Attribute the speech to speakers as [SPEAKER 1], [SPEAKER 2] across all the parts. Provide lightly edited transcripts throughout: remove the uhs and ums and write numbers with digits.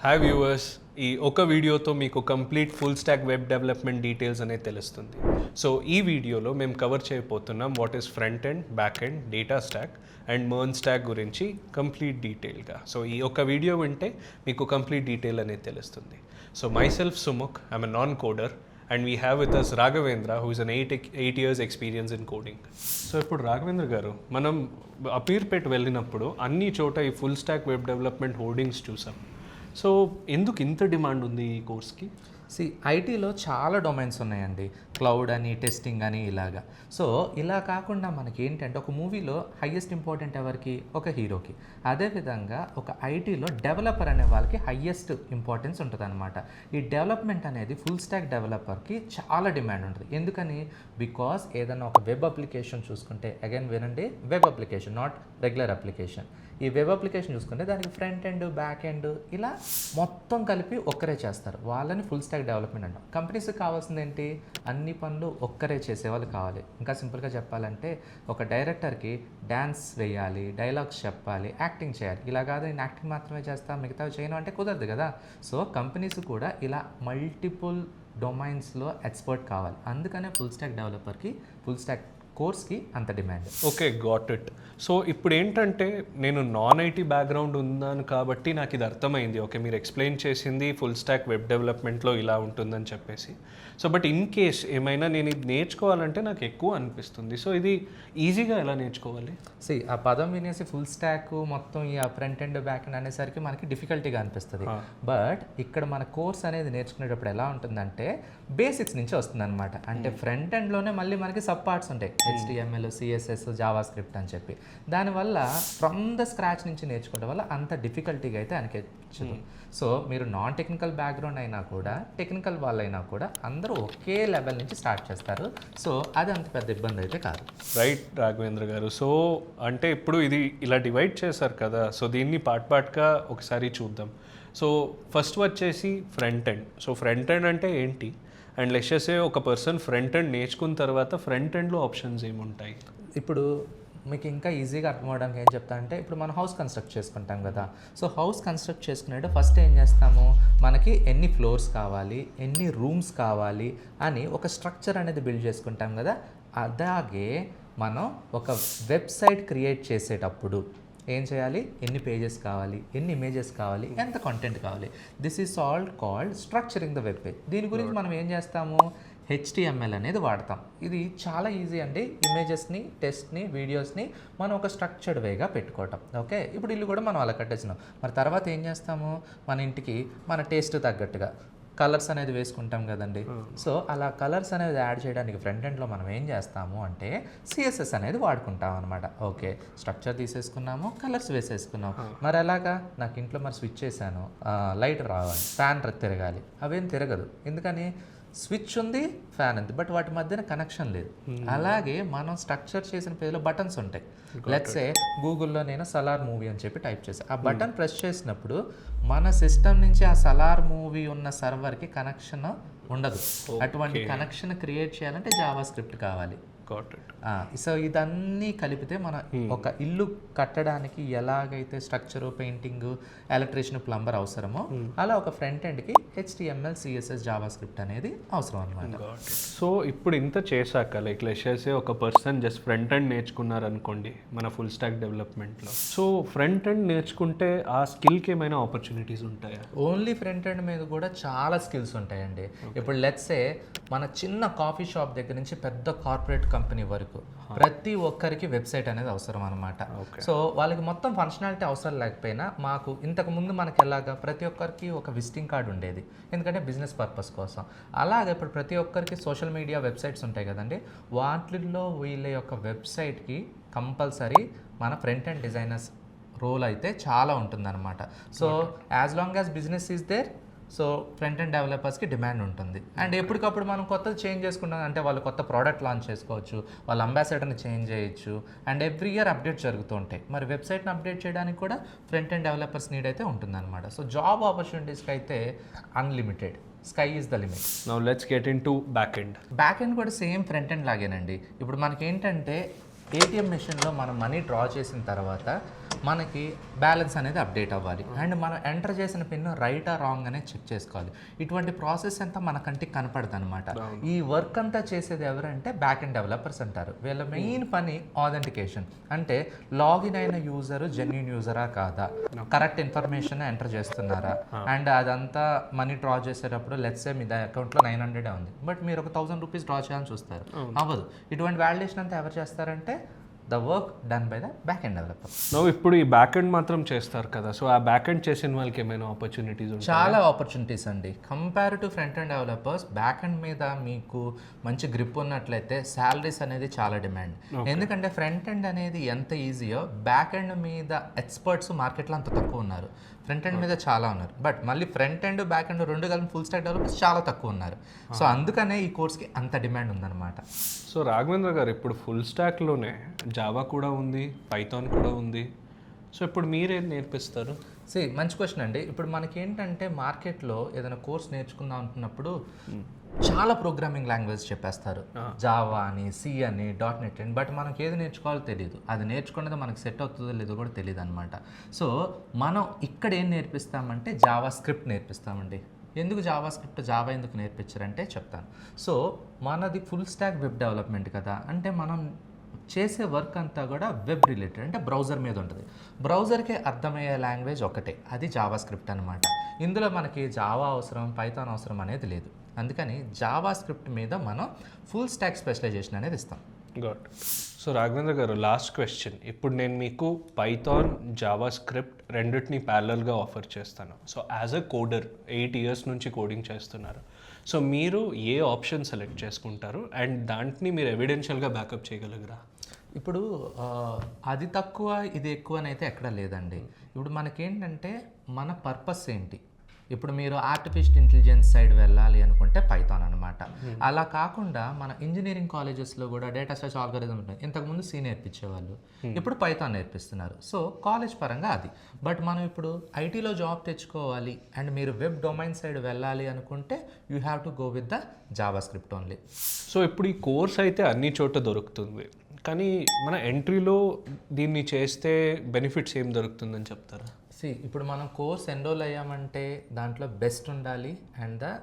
[SPEAKER 1] Hi viewers, ఈ ఒక వీడియోతో మీకు complete full stack web development details అనేది తెలుస్తుంది. సో ఈ వీడియోలో మేము కవర్ చేయబోతున్నాం what is front end, back end, data stack and MERN stack గురించి కంప్లీట్ డీటెయిల్గా. సో ఈ ఒక వీడియో వింటే మీకు కంప్లీట్ డీటెయిల్ అనేది తెలుస్తుంది. So myself Sumukh, I'm a non coder and we have with us Raghavendra who is an 8 years experience in coding. So ఇప్పుడు రాఘవేంద్ర గారు, మనం అమీర్పేట్ వెళ్ళినప్పుడు అన్ని చోట ఈ full stack web development hoardings చూసాం. సో ఎందుకు ఇంత డిమాండ్ ఉంది ఈ కోర్స్కి?
[SPEAKER 2] ఐటీలో చాలా డొమైన్స్ ఉన్నాయండి, క్లౌడ్ అని, టెస్టింగ్ అని, ఇలాగా. సో ఇలా కాకుండా మనకి ఏంటంటే ఒక మూవీలో హయ్యెస్ట్ ఇంపార్టెంట్ ఎవరికి? ఒక హీరోకి. అదేవిధంగా ఒక ఐటీలో డెవలపర్ అనే వాళ్ళకి హయ్యెస్ట్ ఇంపార్టెన్స్ ఉంటుంది అనమాట. ఈ డెవలప్మెంట్ అనేది ఫుల్ స్టాక్ డెవలపర్కి చాలా డిమాండ్ ఉంటుంది. ఎందుకని? బికాస్ ఏదైనా ఒక వెబ్ అప్లికేషన్ చూసుకుంటే, అగైన్ వినండి, web application, not regular application. ఈ వెబ్ అప్లికేషన్ చూసుకుంటే దానికి ఫ్రంట్ ఎండ్, బ్యాక్ ఎండ్ ఇలా మొత్తం కలిపి ఒక్కరే చేస్తారు. వాళ్ళని ఫుల్ స్టాక్ డెవలప్మెంట్ అంటాం. కంపెనీస్కి కావాల్సింది ఏంటి? అన్ని పనులు ఒక్కరే చేసేవాళ్ళు కావాలి. ఇంకా సింపుల్గా చెప్పాలంటే ఒక డైరెక్టర్కి డ్యాన్స్ వేయాలి, డైలాగ్స్ చెప్పాలి, యాక్టింగ్ చేయాలి. ఇలా కాదు నేను యాక్టింగ్ మాత్రమే చేస్తాను, మిగతావి చేయను అంటే కుదరదు కదా. సో కంపెనీస్ కూడా ఇలా మల్టిపుల్ డొమైన్స్లో ఎక్స్పర్ట్ కావాలి. అందుకనే ఫుల్ స్టాక్ డెవలపర్కి, ఫుల్ స్టాక్ కోర్స్కి అంత demand.
[SPEAKER 1] Okay, got it. So ఇప్పుడు ఏంటంటే నేను నాన్ ఐటీ బ్యాక్గ్రౌండ్ ఉన్నాను కాబట్టి నాకు ఇది అర్థమైంది. ఓకే, మీరు ఎక్స్ప్లెయిన్ చేసింది ఫుల్ స్టాక్ వెబ్ డెవలప్మెంట్లో ఇలా ఉంటుందని చెప్పేసి. సో బట్ ఇన్ కేస్ ఏమైనా నేను ఇది నేర్చుకోవాలంటే నాకు ఎక్కువ అనిపిస్తుంది. సో ఇది ఈజీగా ఎలా నేర్చుకోవాలి?
[SPEAKER 2] ఆ పదం వినేసి ఫుల్ స్టాక్ మొత్తం ఈ ఫ్రంట్ ఎండ్, బ్యాక్ ఎండ్ అనేసరికి మనకి డిఫికల్టీగా అనిపిస్తుంది. బట్ ఇక్కడ మన కోర్స్ అనేది నేర్చుకునేటప్పుడు ఎలా ఉంటుందంటే బేసిక్స్ నుంచి వస్తుంది అనమాట. అంటే ఫ్రంట్ ఎండ్లోనే మళ్ళీ మనకి సబ్ పార్ట్స్ ఉంటాయి, HTML, CSS, జావా స్క్రిప్ట్ అని చెప్పి. దానివల్ల ఫ్రమ్ ద స్క్రాచ్ నుంచి నేర్చుకోవడం వల్ల అంత డిఫికల్టీగా అయితే అనిపించదు. సో మీరు నాన్ టెక్నికల్ బ్యాక్గ్రౌండ్ అయినా కూడా, టెక్నికల్ వాళ్ళైనా కూడా అందరూ ఒకే లెవెల్ నుంచి స్టార్ట్ చేస్తారు. సో అది అంత పెద్ద ఇబ్బంది అయితే కాదు.
[SPEAKER 1] రైట్ రాఘవేంద్ర గారు. సో అంటే ఇప్పుడు ఇది ఇలా డివైడ్ చేశారు కదా, సో దీన్ని పార్ట్గా ఒకసారి చూద్దాం. సో ఫస్ట్ వచ్చేసి front end. So front end అంటే ఏంటి? అండ్ లెట్స్ సే ఒక పర్సన్ ఫ్రంట్ ఎండ్ నేర్చుకున్న తర్వాత ఫ్రంట్ ఎండ్లో ఆప్షన్స్ ఏముంటాయి?
[SPEAKER 2] ఇప్పుడు మీకు ఇంకా ఈజీగా అర్థం అవడానికి ఏం చెప్తా అంటే, ఇప్పుడు మనం హౌస్ కన్స్ట్రక్ట్ చేసుకుంటాం కదా. సో హౌస్ కన్స్ట్రక్ట్ చేసుకునేటప్పుడు ఫస్ట్ ఏం చేస్తాము, మనకి ఎన్ని ఫ్లోర్స్ కావాలి, ఎన్ని రూమ్స్ కావాలి అని ఒక స్ట్రక్చర్ అనేది బిల్డ్ చేసుకుంటాం కదా. అలాగే మనం ఒక వెబ్సైట్ క్రియేట్ చేసేటప్పుడు ఏం చేయాలి? ఎన్ని పేజెస్ కావాలి, ఎన్ని ఇమేజెస్ కావాలి, ఎంత కంటెంట్ కావాలి. This is all called structuring the web page. దీని గురించి మనం ఏం చేస్తాము? HTML అనేది వాడతాం. ఇది చాలా ఈజీ అండి. ఇమేజెస్ని, టెక్స్ట్ని, వీడియోస్ని మనం ఒక స్ట్రక్చర్డ్ వేగా పెట్టుకోవటం. ఓకే, ఇప్పుడు ఇల్లు కూడా మనం అలా కట్టేసినాం. మరి తర్వాత ఏం చేస్తాము? మన ఇంటికి మన టేస్ట్ తగ్గట్టుగా కలర్స్ అనేది వేసుకుంటాం కదండి. సో అలా కలర్స్ అనేది యాడ్ చేయడానికి ఫ్రంట్ ఎండ్లో మనం ఏం చేస్తాము అంటే CSS అనేది వాడుకుంటాం అనమాట. ఓకే, స్ట్రక్చర్ తీసేసుకున్నాము, కలర్స్ వేసేసుకున్నాము. మరి అలాగా నాకు ఇంట్లో మరి స్విచ్ చేశాను, లైట్ రావాలి, ఫ్యాన్ తిరగాలి, అవేం తిరగదు. ఎందుకని? స్విచ్ ఉంది, ఫ్యాన్ ఉంది, బట్ వాటి మధ్యన కనెక్షన్ లేదు. అలాగే మనం స్ట్రక్చర్ చేసిన పేజ్లో బటన్స్ ఉంటాయి. లెట్సే గూగుల్లో నేను సలార్ మూవీ అని చెప్పి టైప్ చేశాను. ఆ బటన్ ప్రెస్ చేసినప్పుడు మన సిస్టమ్ నుంచి ఆ సలార్ మూవీ ఉన్న సర్వర్కి కనెక్షన్ ఉండదు. అటువంటి కనెక్షన్ క్రియేట్ చేయాలంటే జావా స్క్రిప్ట్ కావాలి. సో ఇదన్నీ కలిపితే మనం ఒక ఇల్లు కట్టడానికి ఎలాగైతే స్ట్రక్చర్, పెయింటింగ్, ఎలక్ట్రీషియన్, ప్లంబర్ అవసరమో అలా ఒక ఫ్రంట్ ఎండ్కి HTML, CSS, జావా స్క్రిప్ట్ అనేది అవసరం అనమాట.
[SPEAKER 1] సో ఇప్పుడు ఇంత చేశాక లెట్స్ సే ఒక పర్సన్ జస్ట్ ఫ్రంట్ ఎండ్ నేర్చుకున్నారనుకోండి మన ఫుల్ స్టాక్ డెవలప్మెంట్లో. సో ఫ్రంట్ ఎండ్ నేర్చుకుంటే ఆ స్కిల్కి ఏమైనా ఆపర్చునిటీస్ ఉంటాయా?
[SPEAKER 2] ఓన్లీ ఫ్రంట్ ఎండ్ మీద కూడా చాలా స్కిల్స్ ఉంటాయండి. ఇప్పుడు లెట్స్ సే మన చిన్న కాఫీ షాప్ దగ్గర నుంచి పెద్ద కార్పొరేట్ కంపెనీ వరకు ప్రతి ఒక్కరికి వెబ్సైట్ అనేది అవసరం అనమాట. సో వాళ్ళకి మొత్తం ఫంక్షనాలిటీ అవసరం లేకపోయినా, మాకు ఇంతకు ముందు మనకి ఎలాగా ప్రతి ఒక్కరికి ఒక విజిటింగ్ కార్డు ఉండేది, ఎందుకంటే బిజినెస్ పర్పస్ కోసం. అలాగే ఇప్పుడు ప్రతి ఒక్కరికి సోషల్ మీడియా వెబ్సైట్స్ ఉంటాయి కదండి. వాటిల్లో వీళ్ళ యొక్క వెబ్సైట్కి కంపల్సరీ మన ఫ్రంట్ ఎండ్ డిజైనర్స్ రోల్ అయితే చాలా ఉంటుందన్నమాట. So as long as business is there, so front end డెవలపర్స్కి డిమాండ్ ఉంటుంది. అండ్ ఎప్పటికప్పుడు మనం కొత్తది చేంజ్ చేసుకుంటాం, అంటే వాళ్ళు కొత్త ప్రోడక్ట్ లాంచ్ చేసుకోవచ్చు, వాళ్ళ అంబాసిడర్ని చేంజ్ చేయొచ్చు, అండ్ ఎవ్రీ ఇయర్ అప్డేట్ జరుగుతూ ఉంటాయి. మరి వెబ్సైట్ని అప్డేట్ చేయడానికి కూడా ఫ్రంట్ ఎండ్ డెవలపర్స్ నీడ్ అయితే ఉంటుందన్నమాట. సో జాబ్ ఆపర్చునిటీస్కి అయితే unlimited, sky is the limit.
[SPEAKER 1] Now let's get in to back end.
[SPEAKER 2] Back end కూడా సేమ్ ఫ్రంట్ ఎండ్ లాగేనండి. ఇప్పుడు మనకి ఏంటంటే ATM మెషిన్లో మనం మనీ డ్రా చేసిన తర్వాత మనకి బ్యాలెన్స్ అనేది అప్డేట్ అవ్వాలి అండ్ మనం ఎంటర్ చేసిన పిన్ రైటా రాంగ్ అనేది చెక్ చేసుకోవాలి. ఇటువంటి ప్రాసెస్ అంతా మన కంటికి కనపడదు అనమాట. ఈ వర్క్ అంతా చేసేది ఎవరంటే బ్యాక్ ఎండ్ డెవలపర్స్ అంటారు. వీళ్ళ మెయిన్ పని ఆథెంటికేషన్, అంటే లాగిన్ అయిన యూజర్ జెన్యూన్ యూజరా కాదా, కరెక్ట్ ఇన్ఫర్మేషన్ ఎంటర్ చేస్తున్నారా, అండ్ అదంతా మనీ డ్రా చేసేటప్పుడు లెట్స్ సే మీ అకౌంట్లో 900 ఉంది, బట్ మీరు ఒక 1000 రూపీస్ డ్రా చేయాలని చూస్తారు, అవ్వదు. ఇటువంటి వ్యాలిడేషన్ అంతా ఎవరు చేస్తారంటే the work done by the back end developer.
[SPEAKER 1] ఇప్పుడు ఈ బ్యాక్ ఎండ్ మాత్రం చేస్తారు కదా, సో ఆ బ్యాక్ ఎండ్ చేసిన వాళ్ళకి ఏమైనా ఆపర్చునిటీస్ ఉంటాయి?
[SPEAKER 2] చాలా ఆపర్చునిటీస్ అండి. Compare to front end developers, back end మీద మీకు మంచి గ్రిప్ ఉన్నట్లయితే శాలరీస్ అనేది చాలా డిమాండ్. ఎందుకంటే ఫ్రంట్ ఎండ్ అనేది ఎంత ఈజీయో బ్యాక్ ఎండ్ మీద ఎక్స్పర్ట్స్ మార్కెట్లో అంత తక్కువ ఉన్నారు. ఫ్రంట్ ఎండ్ మీద చాలా ఉన్నారు, బట్ మళ్ళీ ఫ్రంట్ ఎండ్ బ్యాక్ ఎండ్ రెండు కలిపి ఫుల్ స్టాక్ డెవలపర్స్ చాలా తక్కువ ఉన్నారు. సో అందుకనే ఈ కోర్స్కి అంత డిమాండ్ ఉందన్నమాట.
[SPEAKER 1] సో రాఘవేంద్ర గారు, ఇప్పుడు ఫుల్ స్టాక్లోనే జావా కూడా ఉంది, పైథాన్ కూడా ఉంది. సో ఇప్పుడు మీరేం నేర్పిస్తారు?
[SPEAKER 2] మంచి క్వశ్చన్ అండి. ఇప్పుడు మనకి ఏంటంటే మార్కెట్లో ఏదైనా కోర్స్ నేర్చుకుందాం అనుకున్నప్పుడు చాలా ప్రోగ్రామింగ్ లాంగ్వేజ్ చెప్పేస్తారు, జావా అని, సి అని, .NET అని, బట్ మనకి ఏది నేర్చుకోవాలో తెలియదు. అది నేర్చుకున్నది మనకి సెట్ అవుతుందో లేదో కూడా తెలియదు అనమాట. సో మనం ఇక్కడ ఏం నేర్పిస్తామంటే జావా స్క్రిప్ట్ నేర్పిస్తామండి. ఎందుకు జావా స్క్రిప్ట్, జావా ఎందుకు నేర్పించారంటే చెప్తాను. సో మనది ఫుల్ స్టాక్ వెబ్ డెవలప్మెంట్ కదా, అంటే మనం చేసే వర్క్ అంతా కూడా వెబ్ రిలేటెడ్, అంటే బ్రౌజర్ మీద ఉంటుంది. బ్రౌజర్కి అర్థమయ్యే లాంగ్వేజ్ ఒకటే, అది జావా స్క్రిప్ట్ అనమాట. ఇందులో మనకి జావా అవసరం, పైథాన్ అవసరం అనేది లేదు. అందుకని జావా స్క్రిప్ట్ మీద మనం ఫుల్ స్టాక్ స్పెషలైజేషన్ అనేది ఇస్తాం.
[SPEAKER 1] గుడ్. సో రాఘవేంద్ర గారు, లాస్ట్ క్వశ్చన్. ఇప్పుడు నేను మీకు పైథాన్, జావా స్క్రిప్ట్ రెండింటిని ప్యారలల్గా ఆఫర్ చేస్తాను. సో యాజ్ అ కోడర్ 8 years నుంచి కోడింగ్ చేస్తున్నారు. సో మీరు ఏ ఆప్షన్ సెలెక్ట్ చేసుకుంటారు అండ్ దాంట్ని మీరు ఎవిడెన్షియల్గా బ్యాకప్ చేయగలగరా?
[SPEAKER 2] ఇప్పుడు అది తక్కువ ఇది ఎక్కువ అని అయితే ఎక్కడ లేదండి. ఇప్పుడు మనకేంటంటే మన పర్పస్ ఏంటి, ఇప్పుడు మీరు ఆర్టిఫిషియల్ ఇంటెలిజెన్స్ సైడ్ వెళ్ళాలి అనుకుంటే పైథాన్ అనమాట. అలా కాకుండా మన ఇంజనీరింగ్ కాలేజెస్లో కూడా డేటా స్ట్రక్చర్ ఆల్గరిథం ఉంటుంది. ఇంతకుముందు సి నేర్పించేవాళ్ళు, ఇప్పుడు పైథాన్ నేర్పిస్తున్నారు. సో కాలేజ్ పరంగా అది. బట్ మనం ఇప్పుడు ఐటీలో జాబ్ తెచ్చుకోవాలి అండ్ మీరు వెబ్ డొమైన్ సైడ్ వెళ్ళాలి అనుకుంటే you have to go with the Java script only.
[SPEAKER 1] So ఇప్పుడు ఈ కోర్స్ అయితే అన్ని చోట దొరుకుతుంది, కానీ మన ఎంట్రీలో దీన్ని చేస్తే బెనిఫిట్స్ ఏం దొరుకుతుందని చెప్తారా?
[SPEAKER 2] ఇప్పుడు మనం కోర్స్ ఎన్రోల్ అయ్యామంటే దాంట్లో బెస్ట్ ఉండాలి అండ్ ద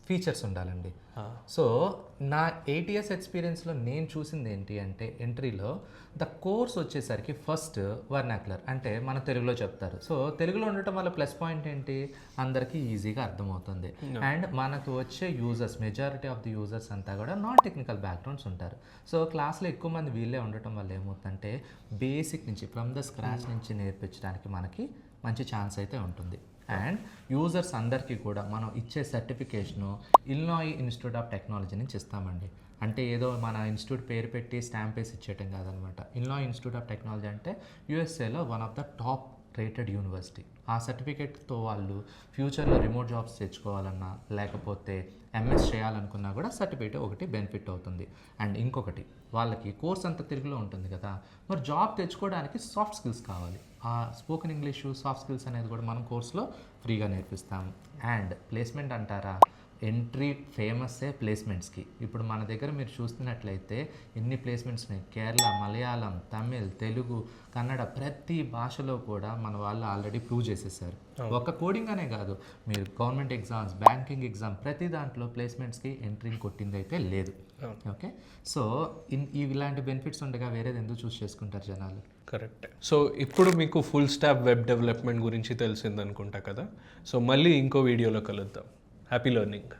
[SPEAKER 2] ఫీచర్స్ ఉండాలండి. సో నా 8 years ఎక్స్పీరియన్స్లో నేను చూసింది ఏంటి అంటే ఎంట్రీలో ద కోర్స్ వచ్చేసరికి ఫస్ట్ వర్నాక్యులర్, అంటే మన తెలుగులో చెప్తారు. సో తెలుగులో ఉండటం వల్ల ప్లస్ పాయింట్ ఏంటి, అందరికీ ఈజీగా అర్థమవుతుంది. అండ్ మనకు వచ్చే users, majority of the users అంతా కూడా నాన్ టెక్నికల్ బ్యాక్గ్రౌండ్స్ ఉంటారు. సో క్లాస్లో ఎక్కువ మంది వీళ్ళే ఉండటం వల్ల ఏమవుతుందంటే బేసిక్ నుంచి ఫ్రమ్ ద స్క్రాచ్ నుంచి నేర్పించడానికి మనకి మంచి ఛాన్స్ అయితే ఉంటుంది. అండ్ యూజర్స్ అందరికీ కూడా మనం ఇచ్చే certification Illinois institute of technology నుంచి ఇస్తామండి. అంటే ఏదో మన ఇన్స్టిట్యూట్ పేరు పెట్టి స్టాంప్ వేసి ఇచ్చేయటం కాదనమాట. ఇల్లినాయ్ ఇన్స్టిట్యూట్ ఆఫ్ టెక్నాలజీ అంటే యూఎస్ఏలో one of the top rated university. ఆ సర్టిఫికేట్తో వాళ్ళు ఫ్యూచర్లో రిమోట్ జాబ్స్ తెచ్చుకోవాలన్నా లేకపోతే ఎంఎస్ చేయాలనుకున్నా కూడా సర్టిఫికేట్ ఒకటి బెనిఫిట్ అవుతుంది. అండ్ ఇంకొకటి, వాళ్ళకి కోర్స్ అంతా తెలుగులో ఉంటుంది కదా, మరి జాబ్ తెచ్చుకోవడానికి సాఫ్ట్ స్కిల్స్ కావాలి. ఆ స్పోకెన్ ఇంగ్లీషు, సాఫ్ట్ స్కిల్స్ అనేది కూడా మనం కోర్సులో ఫ్రీగా నేర్పిస్తాము. అండ్ ప్లేస్మెంట్ అంటారా, ఎంట్రీ ఫేమస్సే ప్లేస్మెంట్స్కి. ఇప్పుడు మన దగ్గర మీరు చూస్తున్నట్లయితే ఎన్ని ప్లేస్మెంట్స్ ఉన్నాయి. కేరళ, మలయాళం, తమిళ్, తెలుగు, కన్నడ, ప్రతి భాషలో కూడా మన వాళ్ళు ఆల్రెడీ ప్రూవ్ చేసేసారు. ఒక్క కోడింగ్ అనే కాదు, మీరు గవర్నమెంట్ ఎగ్జామ్స్, బ్యాంకింగ్ ఎగ్జామ్, ప్రతి దాంట్లో ప్లేస్మెంట్స్కి ఎంట్రీ కొట్టింది అయితే లేదు. ఓకే, సో ఇలాంటి బెనిఫిట్స్ ఉండగా వేరేది ఎందుకు చూస్ చేసుకుంటారు జనాలు?
[SPEAKER 1] కరెక్ట్. సో ఇప్పుడు మీకు ఫుల్ స్టాక్ వెబ్ డెవలప్మెంట్ గురించి తెలిసిందనుకుంటా కదా. సో మళ్ళీ ఇంకో వీడియోలో కలుద్దాం. Happy learning.